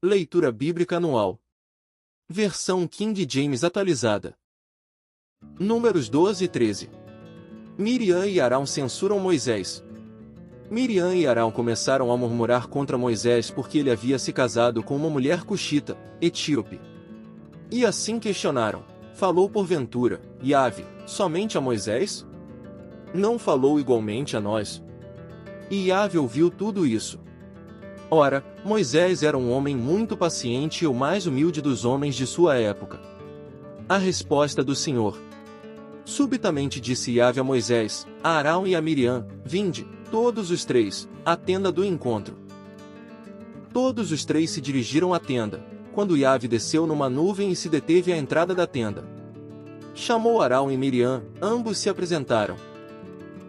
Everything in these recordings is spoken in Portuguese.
Leitura Bíblica Anual. Versão King James atualizada. Números 12 e 13. Miriam e Arão censuram Moisés. Miriam e Arão começaram a murmurar contra Moisés porque ele havia se casado com uma mulher cuxita, etíope. E assim questionaram: falou porventura, Yahvé, somente a Moisés? Não falou igualmente a nós? E Yahvé ouviu tudo isso. Ora, Moisés era um homem muito paciente e o mais humilde dos homens de sua época. A resposta do Senhor. Subitamente disse Yahvé a Moisés, a Arão e a Miriam: vinde, todos os três, à tenda do encontro. Todos os três se dirigiram à tenda, quando Yahvé desceu numa nuvem e se deteve à entrada da tenda. Chamou Arão e Miriam, ambos se apresentaram.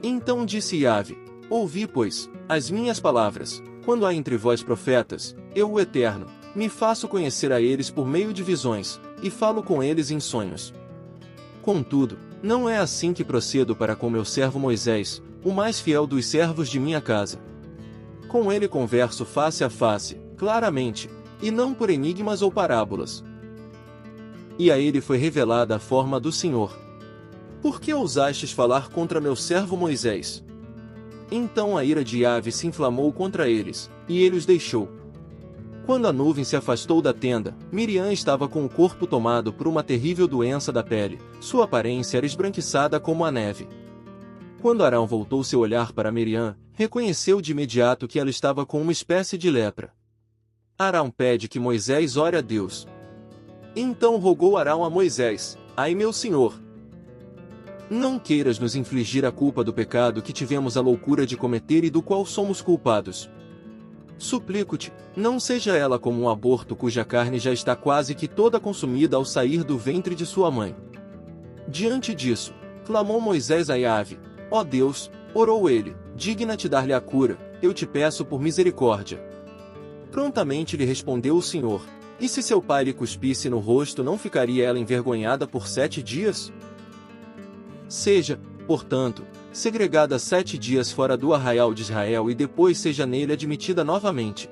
Então disse Yahvé: ouvi, pois, as minhas palavras. Quando há entre vós profetas, eu, o Eterno, me faço conhecer a eles por meio de visões, e falo com eles em sonhos. Contudo, não é assim que procedo para com meu servo Moisés, o mais fiel dos servos de minha casa. Com ele converso face a face, claramente, e não por enigmas ou parábolas. E a ele foi revelada a forma do Senhor. Por que ousastes falar contra meu servo Moisés? Então a ira de Yahvé se inflamou contra eles, e ele os deixou. Quando a nuvem se afastou da tenda, Miriam estava com o corpo tomado por uma terrível doença da pele, sua aparência era esbranquiçada como a neve. Quando Arão voltou seu olhar para Miriam, reconheceu de imediato que ela estava com uma espécie de lepra. Arão pede que Moisés ore a Deus. Então rogou Arão a Moisés: ai meu senhor! Não queiras nos infligir a culpa do pecado que tivemos a loucura de cometer e do qual somos culpados. Suplico-te, não seja ela como um aborto cuja carne já está quase que toda consumida ao sair do ventre de sua mãe. Diante disso, clamou Moisés a Yahvé: ó Deus, orou ele, digna-te dar-lhe a cura, eu te peço por misericórdia. Prontamente lhe respondeu o Senhor: e se seu pai lhe cuspisse no rosto, não ficaria ela envergonhada por 7 dias? Seja, portanto, segregada 7 dias fora do arraial de Israel e depois seja nele admitida novamente.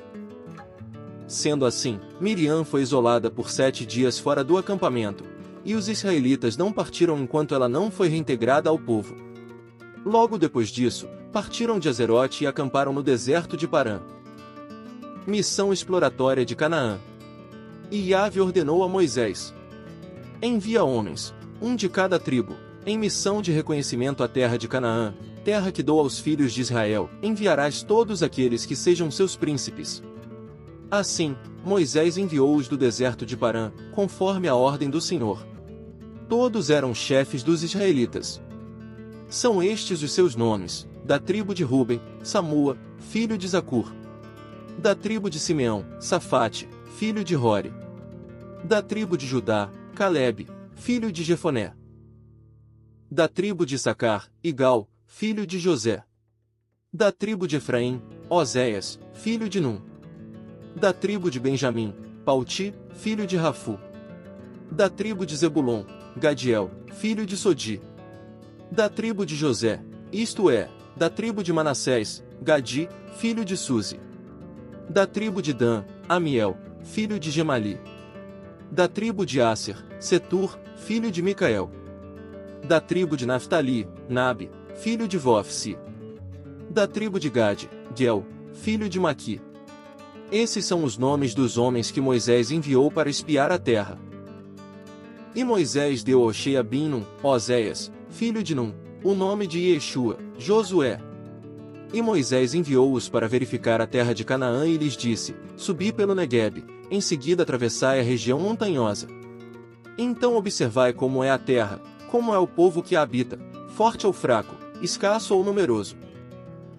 Sendo assim, Miriam foi isolada por 7 dias fora do acampamento, e os israelitas não partiram enquanto ela não foi reintegrada ao povo. Logo depois disso, partiram de Azerote e acamparam no deserto de Parã. Missão exploratória de Canaã. E Yahvé ordenou a Moisés: envia homens, um de cada tribo, em missão de reconhecimento à terra de Canaã, terra que dou aos filhos de Israel, enviarás todos aqueles que sejam seus príncipes. Assim, Moisés enviou-os do deserto de Parã, conforme a ordem do Senhor. Todos eram chefes dos israelitas. São estes os seus nomes: da tribo de Ruben, Samua, filho de Zacur; da tribo de Simeão, Safate, filho de Hori; da tribo de Judá, Calebe, filho de Jefoné; da tribo de Issacar, Igal, filho de José; da tribo de Efraim, Oséias, filho de Num; da tribo de Benjamim, Palti, filho de Rafu; da tribo de Zebulon, Gadiel, filho de Sodi; da tribo de José, isto é, da tribo de Manassés, Gadi, filho de Suzi; da tribo de Dan, Amiel, filho de Gemali; da tribo de Asser, Setur, filho de Micael; da tribo de Naftali, Nabe, filho de Vofsi; da tribo de Gade, Gel, filho de Maqui. Esses são os nomes dos homens que Moisés enviou para espiar a terra. E Moisés deu ao Sheabim-Num, Oséias, filho de Num, o nome de Yeshua, Josué. E Moisés enviou-os para verificar a terra de Canaã e lhes disse: subi pelo Neguebe, em seguida atravessai a região montanhosa. Então observai como é a terra, como é o povo que a habita, forte ou fraco, escasso ou numeroso.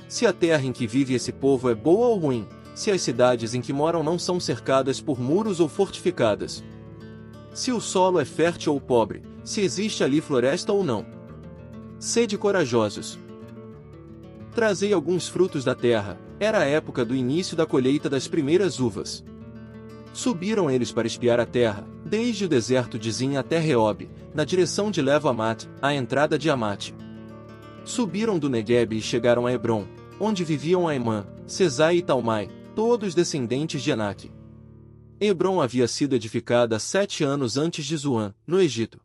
Se a terra em que vive esse povo é boa ou ruim, se as cidades em que moram não são cercadas por muros ou fortificadas. Se o solo é fértil ou pobre, se existe ali floresta ou não. Sede corajosos. Trazei alguns frutos da terra, era a época do início da colheita das primeiras uvas. Subiram eles para espiar a terra, desde o deserto de Zin até Reob, na direção de Levo-Amat, à entrada de Amate. Subiram do Neguebe e chegaram a Hebron, onde viviam Aimã, Sesai e Talmai, todos descendentes de Enaque. Hebrom havia sido edificada 7 anos antes de Zoan, no Egito.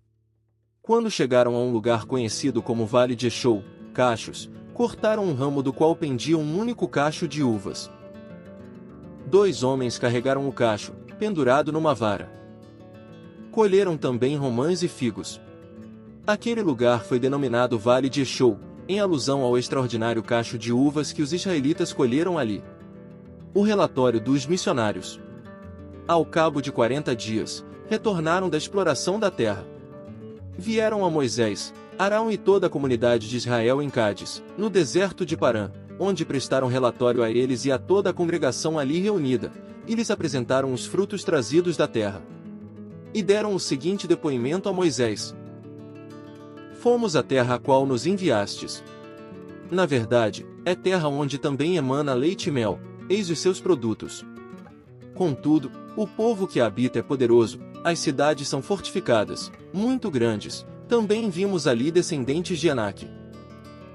Quando chegaram a um lugar conhecido como Vale de Eshol, cachos, cortaram um ramo do qual pendia um único cacho de uvas. 2 homens carregaram o cacho, pendurado numa vara. Colheram também romãs e figos. Aquele lugar foi denominado Vale de Eshol, em alusão ao extraordinário cacho de uvas que os israelitas colheram ali. O relatório dos missionários. Ao cabo de 40 dias, retornaram da exploração da terra. Vieram a Moisés, Arão e toda a comunidade de Israel em Cádiz, no deserto de Parã, onde prestaram relatório a eles e a toda a congregação ali reunida, e lhes apresentaram os frutos trazidos da terra. E deram o seguinte depoimento a Moisés: Fomos à terra a qual nos enviastes. Na verdade, é terra onde também emana leite e mel, eis os seus produtos. Contudo, o povo que a habita é poderoso, as cidades são fortificadas, muito grandes, também vimos ali descendentes de Anak.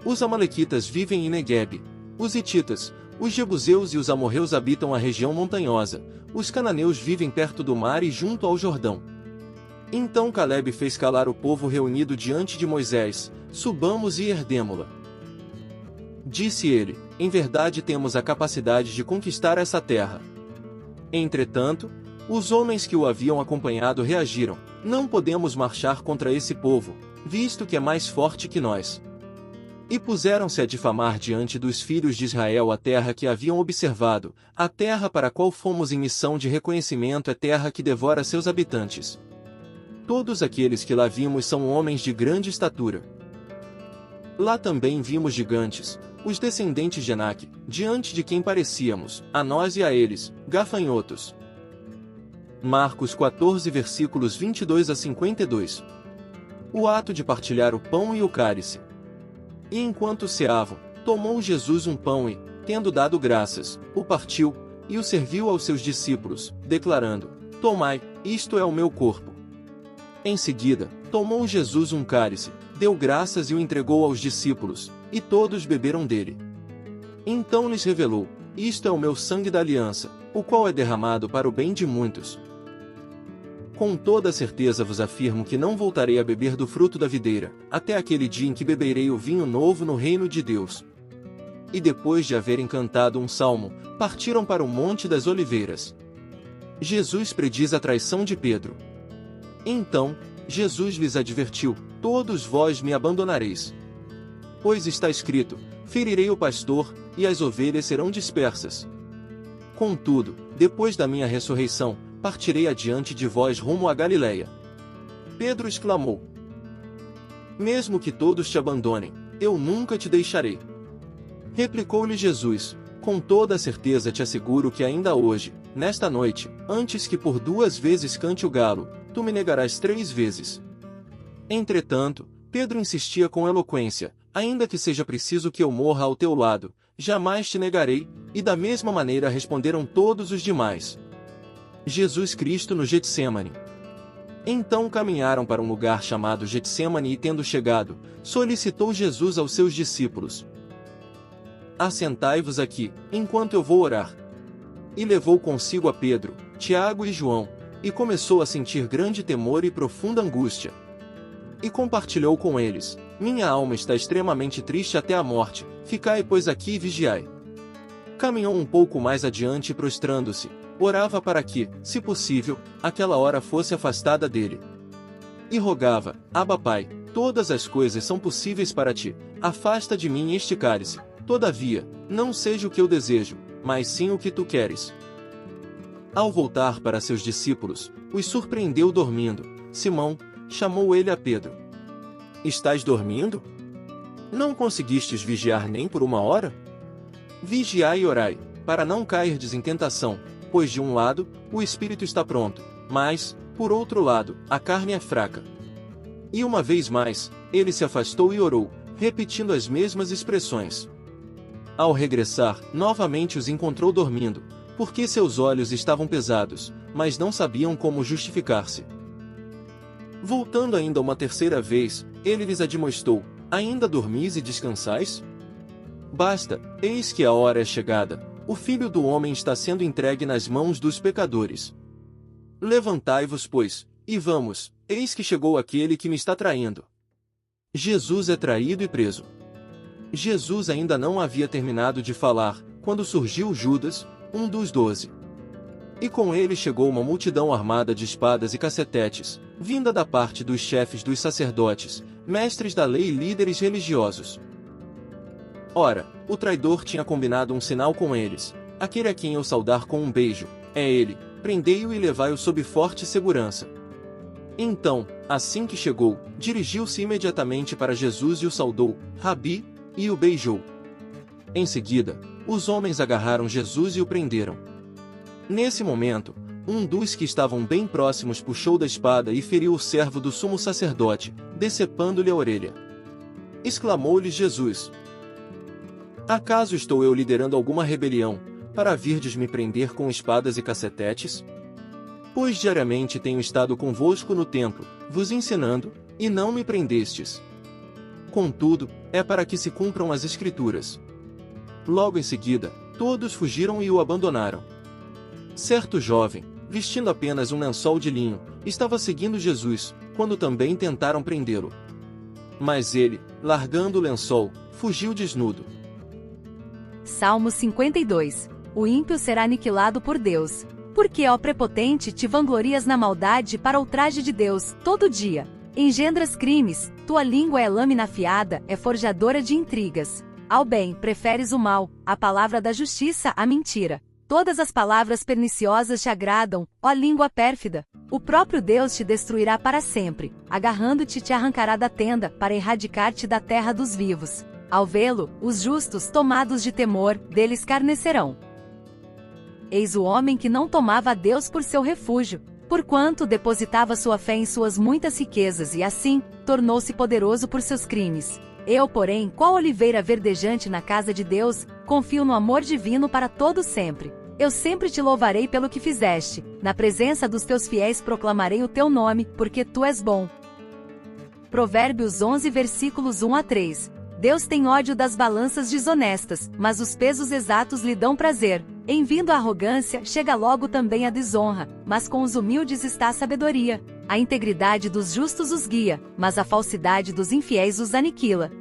Os amalequitas vivem em Neguebe, os hititas, os jebuseus e os amorreus habitam a região montanhosa, os cananeus vivem perto do mar e junto ao Jordão. Então Calebe fez calar o povo reunido diante de Moisés: Subamos e herdemo-la. Disse ele: Em verdade temos a capacidade de conquistar essa terra. Entretanto, os homens que o haviam acompanhado reagiram: Não podemos marchar contra esse povo, visto que é mais forte que nós. E puseram-se a difamar diante dos filhos de Israel a terra que haviam observado: A terra para a qual fomos em missão de reconhecimento é terra que devora seus habitantes. Todos aqueles que lá vimos são homens de grande estatura. Lá também vimos gigantes, os descendentes de Anak, diante de quem parecíamos, a nós e a eles, gafanhotos. Marcos 14 versículos 22 a 52. O ato de partilhar o pão e o cálice. E enquanto ceavam, tomou Jesus um pão e, tendo dado graças, o partiu, e o serviu aos seus discípulos, declarando: Tomai, isto é o meu corpo. Em seguida, tomou Jesus um cálice, deu graças e o entregou aos discípulos, e todos beberam dele. Então lhes revelou: Isto é o meu sangue da aliança, o qual é derramado para o bem de muitos. Com toda certeza vos afirmo que não voltarei a beber do fruto da videira, até aquele dia em que beberei o vinho novo no reino de Deus. E depois de haverem cantado um salmo, partiram para o Monte das Oliveiras. Jesus prediz a traição de Pedro. Então, Jesus lhes advertiu: Todos vós me abandonareis. Pois está escrito: Ferirei o pastor, e as ovelhas serão dispersas. Contudo, depois da minha ressurreição, partirei adiante de vós rumo à Galileia. Pedro exclamou: Mesmo que todos te abandonem, eu nunca te deixarei. Replicou-lhe Jesus: Com toda a certeza te asseguro que ainda hoje, nesta noite, antes que por 2 vezes cante o galo, tu me negarás 3 vezes. Entretanto, Pedro insistia com eloquência: Ainda que seja preciso que eu morra ao teu lado, jamais te negarei, e da mesma maneira responderam todos os demais. Jesus Cristo no Getsêmani. Então caminharam para um lugar chamado Getsêmani e tendo chegado, solicitou Jesus aos seus discípulos: Assentai-vos aqui, enquanto eu vou orar. E levou consigo a Pedro, Tiago e João, e começou a sentir grande temor e profunda angústia. E compartilhou com eles: Minha alma está extremamente triste até a morte, ficai pois aqui e vigiai. Caminhou um pouco mais adiante e prostrando-se, orava para que, se possível, aquela hora fosse afastada dele. E rogava: Abba Pai, todas as coisas são possíveis para ti, afasta de mim este cálice, todavia, não seja o que eu desejo, mas sim o que tu queres. Ao voltar para seus discípulos, os surpreendeu dormindo. Simão, chamou ele a Pedro: Estás dormindo? Não conseguistes vigiar nem por 1 hora? Vigiai e orai, para não cairdes em tentação, pois de um lado, o espírito está pronto, mas, por outro lado, a carne é fraca. E uma vez mais, ele se afastou e orou, repetindo as mesmas expressões. Ao regressar, novamente os encontrou dormindo, porque seus olhos estavam pesados, mas não sabiam como justificar-se. Voltando ainda uma terceira vez, ele lhes admoestou: Ainda dormis e descansais? Basta, eis que a hora é chegada, o Filho do Homem está sendo entregue nas mãos dos pecadores. Levantai-vos, pois, e vamos, eis que chegou aquele que me está traindo. Jesus é traído e preso. Jesus ainda não havia terminado de falar, quando surgiu Judas, um dos 12. E com ele chegou uma multidão armada de espadas e cacetetes, vinda da parte dos chefes dos sacerdotes, mestres da lei e líderes religiosos. Ora, o traidor tinha combinado um sinal com eles: aquele a quem eu saudar com um beijo, é ele, prendei-o e levai-o sob forte segurança. Então, assim que chegou, dirigiu-se imediatamente para Jesus e o saudou, Rabi, e o beijou. Em seguida, os homens agarraram Jesus e o prenderam. Nesse momento, um dos que estavam bem próximos puxou da espada e feriu o servo do sumo sacerdote, decepando-lhe a orelha. Exclamou-lhe Jesus: acaso estou eu liderando alguma rebelião, para virdes me prender com espadas e cacetetes? Pois diariamente tenho estado convosco no templo, vos ensinando, e não me prendestes. Contudo, é para que se cumpram as Escrituras. Logo em seguida, todos fugiram e o abandonaram. Certo jovem, vestindo apenas um lençol de linho, estava seguindo Jesus, quando também tentaram prendê-lo. Mas ele, largando o lençol, fugiu desnudo. Salmo 52. O ímpio será aniquilado por Deus. Porque, ó prepotente, te vanglorias na maldade para ultraje de Deus, todo dia. Engendras crimes, tua língua é lâmina afiada, é forjadora de intrigas. Ao bem, preferes o mal, a palavra da justiça à mentira. Todas as palavras perniciosas te agradam, ó língua pérfida. O próprio Deus te destruirá para sempre, agarrando-te te arrancará da tenda, para erradicar-te da terra dos vivos. Ao vê-lo, os justos, tomados de temor, dele escarnecerão. Eis o homem que não tomava a Deus por seu refúgio, porquanto depositava sua fé em suas muitas riquezas e assim, tornou-se poderoso por seus crimes. Eu, porém, qual oliveira verdejante na casa de Deus, confio no amor divino para todo sempre. Eu sempre te louvarei pelo que fizeste, na presença dos teus fiéis proclamarei o teu nome, porque tu és bom. Provérbios 11 versículos 1 a 3. Deus tem ódio das balanças desonestas, mas os pesos exatos lhe dão prazer. Em vindo a arrogância, chega logo também a desonra, mas com os humildes está a sabedoria. A integridade dos justos os guia, mas a falsidade dos infiéis os aniquila.